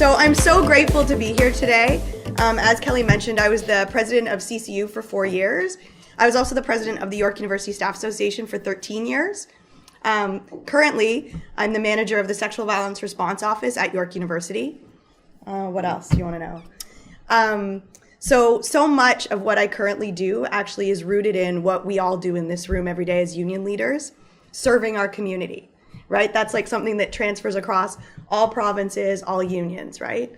So I'm so grateful to be here today. As Kelly mentioned, I was the president of CCU for 4 years. I was also the president of the York University Staff Association for 13 years. Currently, I'm the manager of the Sexual Violence Response Office at York University. What else do you want to know? So much of what I currently do actually is rooted in what we all do in this room every day as union leaders, serving our community, right? That's like something that transfers across all provinces, all unions, right?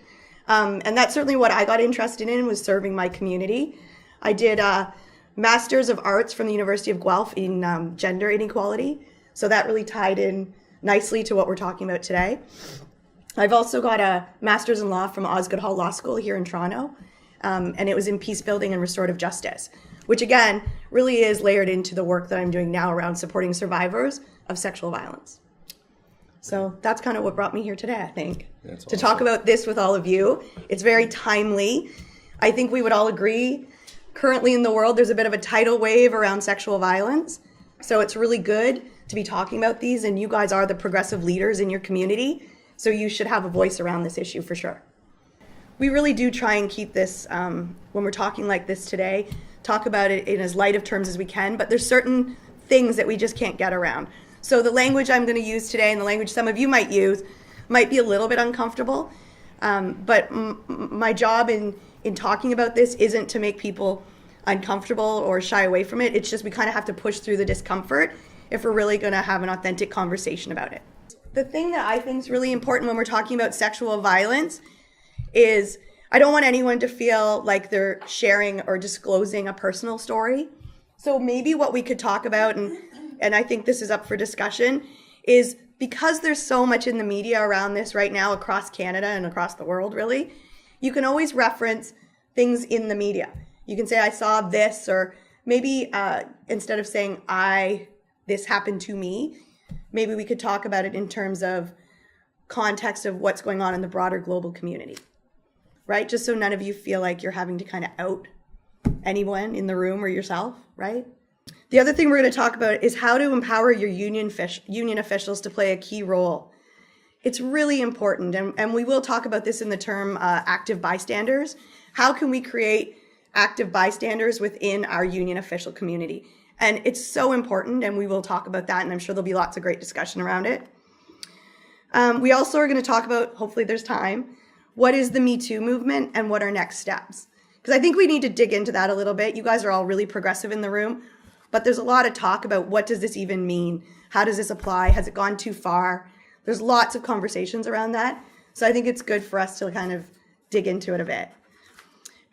And that's certainly what I got interested in, was serving my community. I did a Master's of Arts from the University of Guelph in gender inequality. So that really tied in nicely to what we're talking about today. I've also got a Master's in Law from Osgoode Hall Law School here in Toronto. And it was in peace building and restorative justice, which again, really is layered into the work that I'm doing now around supporting survivors of sexual violence. So that's kind of what brought me here today, I think, to talk about this with all of you. It's very timely. I think we would all agree, currently in the world, there's a bit of a tidal wave around sexual violence. So it's really good to be talking about these, and you guys are the progressive leaders in your community, so you should have a voice around this issue for sure. We really do try and keep this, when we're talking like this today, talk about it in as light of terms as we can, but there's certain things that we just can't get around. So the language I'm going to use today, and the language some of you might use, might be a little bit uncomfortable, but my job in talking about this isn't to make people uncomfortable or shy away from it. It's just we kind of have to push through the discomfort if we're really going to have an authentic conversation about it. The thing that I think is really important when we're talking about sexual violence is I don't want anyone to feel like they're sharing or disclosing a personal story. So maybe what we could talk about, and I think this is up for discussion, is because there's so much in the media around this right now across Canada and across the world, really, you can always reference things in the media. You can say, I saw this, or maybe instead of saying, this happened to me, maybe we could talk about it in terms of context of what's going on in the broader global community, right? Just so none of you feel like you're having to kind of out anyone in the room or yourself, right? The other thing we're going to talk about is how to empower your union officials to play a key role. It's really important, and we will talk about this in the term active bystanders. How can we create active bystanders within our union official community? And it's so important, and we will talk about that, and I'm sure there'll be lots of great discussion around it. We also are going to talk about, hopefully there's time, what is the Me Too movement and what are next steps? Because I think we need to dig into that a little bit. You guys are all really progressive in the room, but there's a lot of talk about what does this even mean? How does this apply? Has it gone too far? There's lots of conversations around that. So I think it's good for us to kind of dig into it a bit.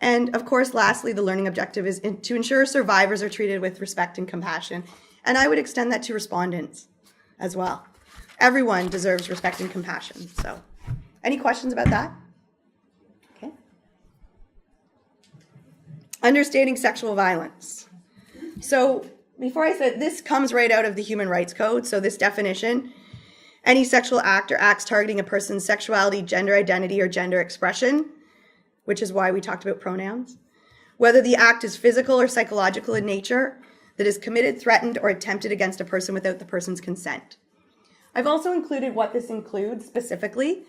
And of course, lastly, the learning objective is to ensure survivors are treated with respect and compassion. And I would extend that to respondents as well. Everyone deserves respect and compassion. So any questions about that? Okay. Understanding sexual violence. So before I said, this comes right out of the Human Rights Code. So this definition, any sexual act or acts targeting a person's sexuality, gender identity, or gender expression, which is why we talked about pronouns, whether the act is physical or psychological in nature, that is committed, threatened, or attempted against a person without the person's consent. I've also included what this includes specifically.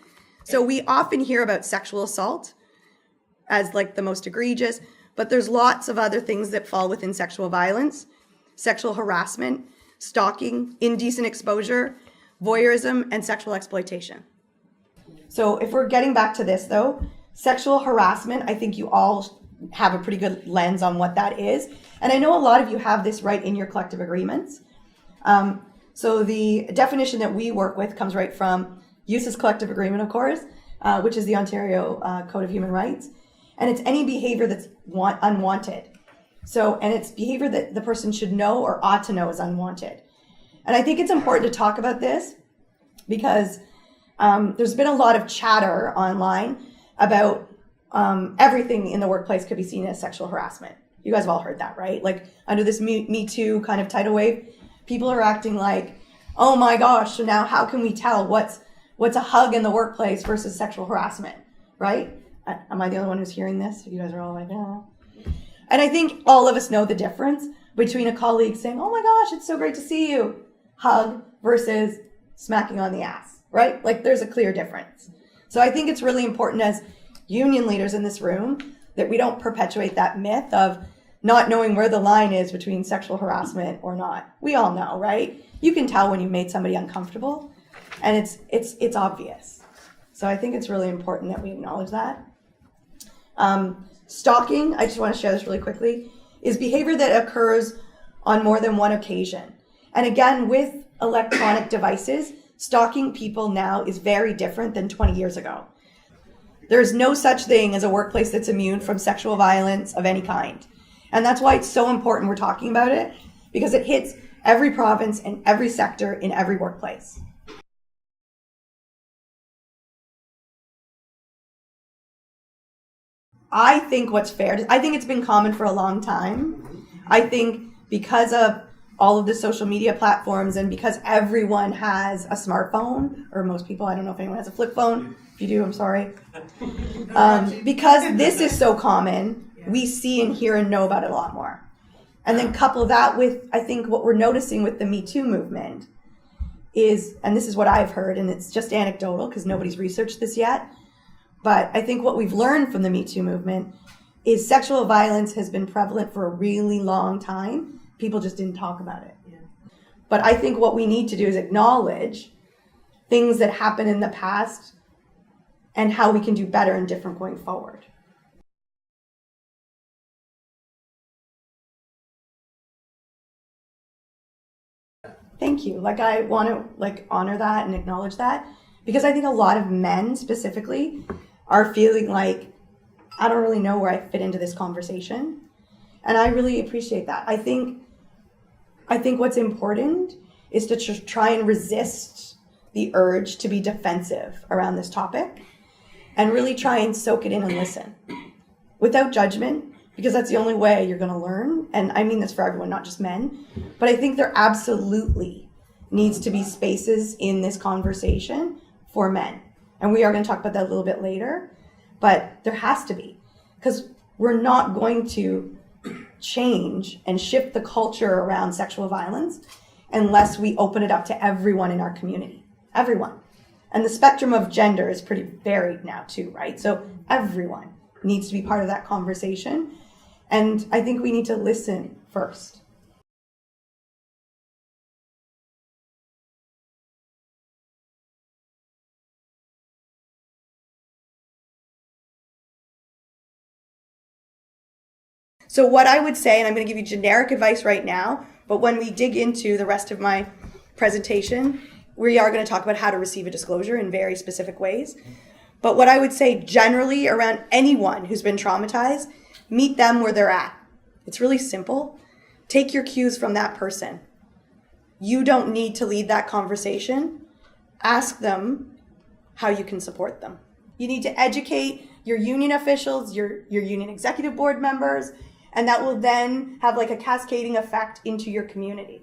So we often hear about sexual assault as like the most egregious, but there's lots of other things that fall within sexual violence: sexual harassment, stalking, indecent exposure, voyeurism, and sexual exploitation. So if we're getting back to this though, sexual harassment, I think you all have a pretty good lens on what that is. And I know a lot of you have this right in your collective agreements. So the definition that we work with comes right from USA's collective agreement, of course, which is the Ontario Code of Human Rights. And it's any behavior that's unwanted. So, and it's behavior that the person should know or ought to know is unwanted. And I think it's important to talk about this because there's been a lot of chatter online about everything in the workplace could be seen as sexual harassment. You guys have all heard that, right? Like under this Me Too kind of tidal wave, people are acting like, oh my gosh, so now how can we tell what's a hug in the workplace versus sexual harassment, right? Am I the only one who's hearing this? You guys are all like, oh. And I think all of us know the difference between a colleague saying, oh my gosh, it's so great to see you, hug, versus smacking on the ass, right? Like there's a clear difference. So I think it's really important as union leaders in this room that we don't perpetuate that myth of not knowing where the line is between sexual harassment or not. We all know, right? You can tell when you've made somebody uncomfortable, and it's obvious. So I think it's really important that we acknowledge that. Stalking, I just want to share this really quickly, is behavior that occurs on more than one occasion. And again, with electronic devices, stalking people now is very different than 20 years ago. There's no such thing as a workplace that's immune from sexual violence of any kind. And that's why it's so important we're talking about it, because it hits every province and every sector in every workplace. I think what's fair, I think it's been common for a long time. I think because of all of the social media platforms and because everyone has a smartphone, or most people, I don't know if anyone has a flip phone. If you do, I'm sorry. Because this is so common, we see and hear and know about it a lot more. And then couple that with, I think what we're noticing with the Me Too movement is, and this is what I've heard, and it's just anecdotal because nobody's researched this yet, but I think what we've learned from the Me Too movement is sexual violence has been prevalent for a really long time. People just didn't talk about it. Yeah. But I think what we need to do is acknowledge things that happened in the past and how we can do better and different going forward. Thank you. I want to honor that and acknowledge that, because I think a lot of men specifically are feeling like, I don't really know where I fit into this conversation. And I really appreciate that. I think what's important is to try and resist the urge to be defensive around this topic and really try and soak it in and listen without judgment, because that's the only way you're going to learn. And I mean this for everyone, not just men. But I think there absolutely needs to be spaces in this conversation for men. And we are going to talk about that a little bit later. But there has to be, because we're not going to change and shift the culture around sexual violence unless we open it up to everyone in our community. Everyone. And the spectrum of gender is pretty varied now too, right? So everyone needs to be part of that conversation. And I think we need to listen first. So what I would say, and I'm going to give you generic advice right now, but when we dig into the rest of my presentation, we are going to talk about how to receive a disclosure in very specific ways. But what I would say generally around anyone who's been traumatized, meet them where they're at. It's really simple. Take your cues from that person. You don't need to lead that conversation. Ask them how you can support them. You need to educate your union officials, your union executive board members, and that will then have a cascading effect into your community.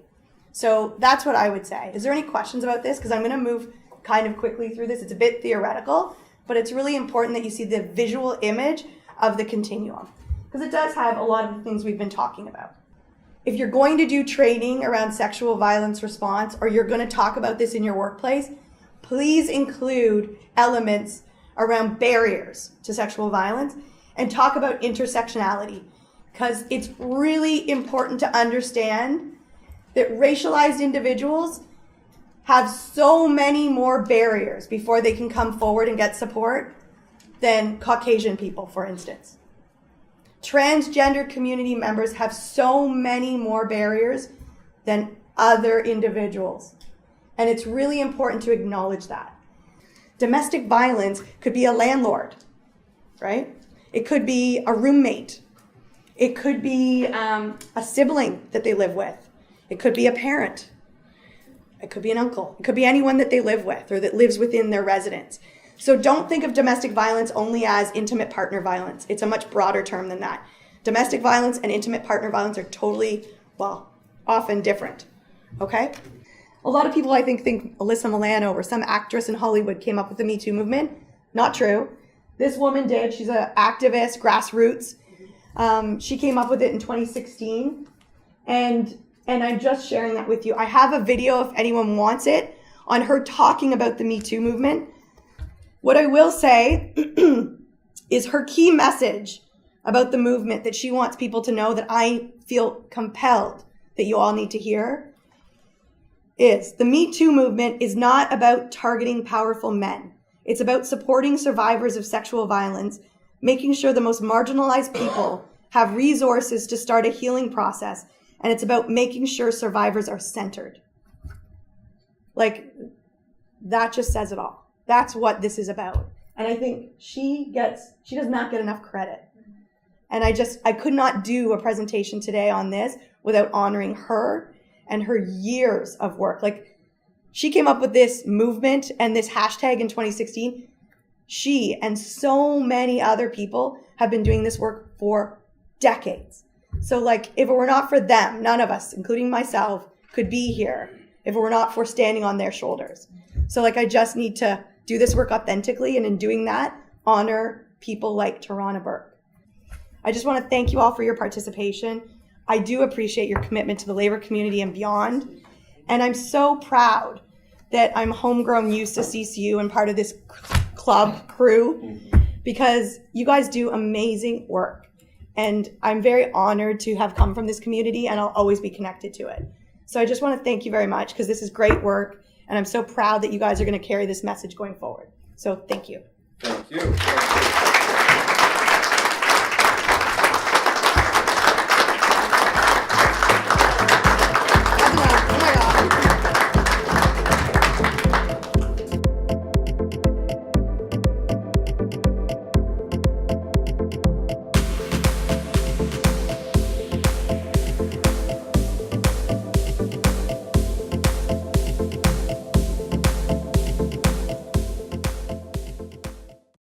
So that's what I would say. Is there any questions about this? Because I'm going to move kind of quickly through this. It's a bit theoretical, but it's really important that you see the visual image of the continuum, because it does have a lot of the things we've been talking about. If you're going to do training around sexual violence response, or you're going to talk about this in your workplace, please include elements around barriers to sexual violence and talk about intersectionality, because it's really important to understand that racialized individuals have so many more barriers before they can come forward and get support than Caucasian people, for instance. Transgender community members have so many more barriers than other individuals. And it's really important to acknowledge that. Domestic violence could be a landlord, right? It could be a roommate. It could be a sibling that they live with. It could be a parent. It could be an uncle. It could be anyone that they live with or that lives within their residence. So don't think of domestic violence only as intimate partner violence. It's a much broader term than that. Domestic violence and intimate partner violence are totally, often different, okay? A lot of people, I think Alyssa Milano or some actress in Hollywood came up with the Me Too movement. Not true. This woman did. She's an activist, grassroots. She came up with it in 2016. And I'm just sharing that with you. I have a video, if anyone wants it, on her talking about the Me Too movement. What I will say is her key message about the movement that she wants people to know, that I feel compelled that you all need to hear, is the Me Too movement is not about targeting powerful men. It's about supporting survivors of sexual violence, making sure the most marginalized people have resources to start a healing process, and it's about making sure survivors are centered. Like, that just says it all. That's what this is about. And I think she does not get enough credit. And I could not do a presentation today on this without honoring her and her years of work. Like, she came up with this movement and this hashtag in 2016. She and so many other people have been doing this work for decades. So, like, if it were not for them, none of us, including myself, could be here if it were not for standing on their shoulders. So, like, I just need to do this work authentically, and in doing that, honor people like Tarana Burke. I just want to thank you all for your participation. I do appreciate your commitment to the labor community and beyond. And I'm so proud that I'm homegrown used to CCU and part of this club crew, because you guys do amazing work. And I'm very honored to have come from this community, and I'll always be connected to it. So I just want to thank you very much, because this is great work, and I'm so proud that you guys are going to carry this message going forward. So thank you. Thank you.